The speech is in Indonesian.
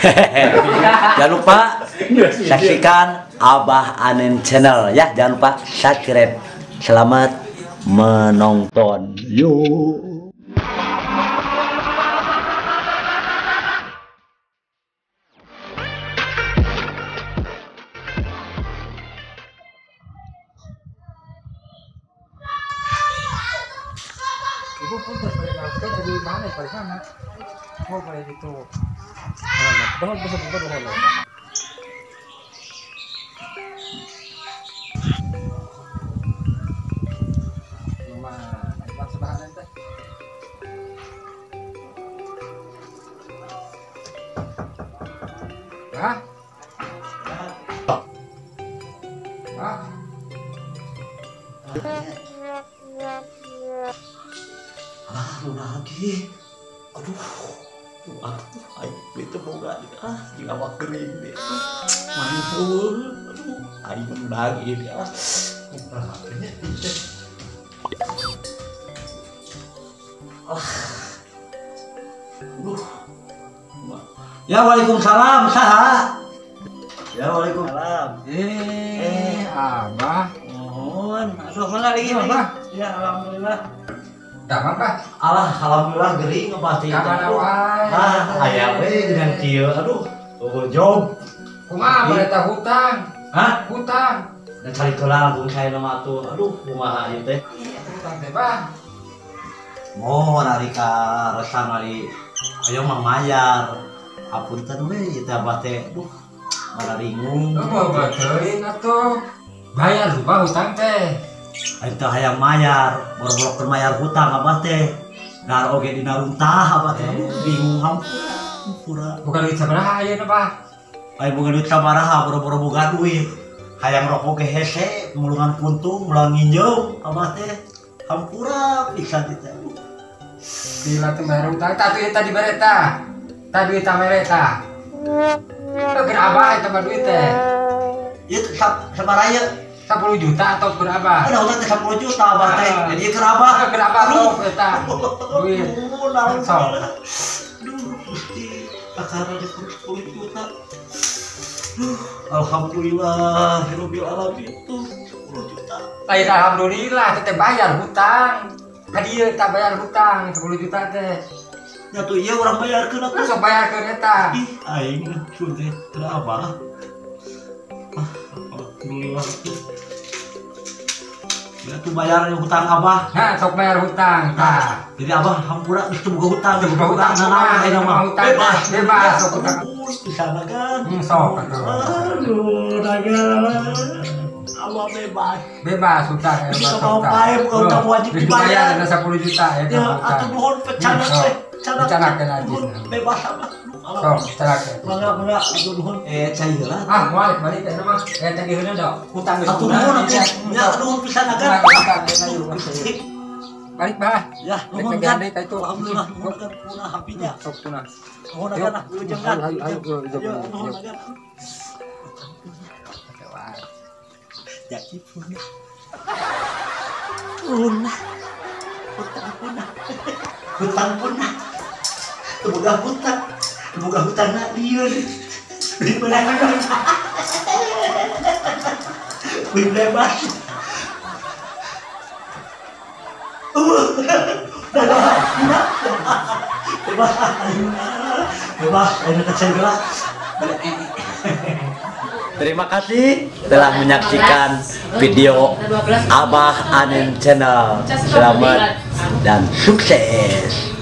Jangan lupa saksikan Abah Anen Channel ya. Jangan lupa subscribe. Selamat menonton. Yuk. Ibu pun terbayangkan dari mana pada sana. Oh kayak gitu. Dohol bisa buka dohol. Mama, ibu sebahanan teh. Hah? Hah? Lagi, aduh, ayo itu boga di awak kering deh, mantul, aduh, ayo menagi deh, ya waalaikumsalam, saha, ya waalaikumsalam, Abah, mohon, aduh mana lagi, Abah, ya alhamdulillah. tak apa? Alhamdulillah gering pasti. Kamana wae. Aya we dengan kieu. Aduh, job. Kumaha berita hutang? Hah? Hutang. Dan cari kelang pun saya nama tuh. Aduh, kumaha ieu teh? Hutang teh, Bang. Mohon ari ka resang ari ayo mah mayar. Hapunten we ieu teh abah teh. Duh, mararingung. Apa baterin atuh? Bayar lupa hutang teh. Ayo teh hayang mayar, boro-boro mayar hutang abah teh. Dar oge dina runtah abah teh. Bingung hampura. Bukan duit sabaraha ayeuna, Pak. Ayo bukan duit sabaraha, boro-boro boga duit. Hayang rokok ge hese, mulungan puntung, mulang nginjem, abah teh. Hampura pisan teh. Gila tuh bayar hutang, tadi bereta. Tadi duit mereta. Itu kira abah itu mah duit teh. Ieu sabaraha 10 juta atau berapa? ada hutang teh 10 juta abah teh. Jadi kerabah. Berapa tuh eta? Duit. Sok. Aduh, Gusti, kakara di 10 juta. Alhamdulillah, Rabbil alamin tuh 10 juta. Lain alhamdulillah teteh bayar hutang. Kadieu tak bayar hutang 10 juta teh. Ya tuh iya orang bayarkeun atuh. Sok bayarkeun eta. Ih, aing sun teh kerabah. Alhamdulillah. Ya tuh bayar hutang abah. Nah, sok bayar hutang. Tah. Jadi abah hampura geus teu boga hutang, Boga hutang naon ayeuna mah. Bebas sok hutang. Di sana kan. Sok Aduh, naga. Allah bebas. bebas hutang. Bisa mau pae bukan hutang wajib dibayar. Ada 10 juta eta Ya, hutang. atuh nuhun pecanak teh. Dicanakeun aja. Bebas abah. Sok canakeun. Mangga atuh nuhun cai heula. Ah, balik eta mah. Eta geuna dok. Hutang geus. Atuh nuhun atuh. Ya nuhun pisan agan. Balik bah. Ya, nuhun kan. Alhamdulillah, nuhun kan punah hapinya. Sok punah. Nuhun agan, ujung kan. Ayo, Nuhun agan. Jadi punah. Punah. Hutang punah. Hutang punah. Boga hutang. Boga hutang na lieur. Beli bebas. Beli bebas. Bebas, ayo kecil gelap. Terima kasih telah menyaksikan video Abah Anen Channel. Selamat dan sukses.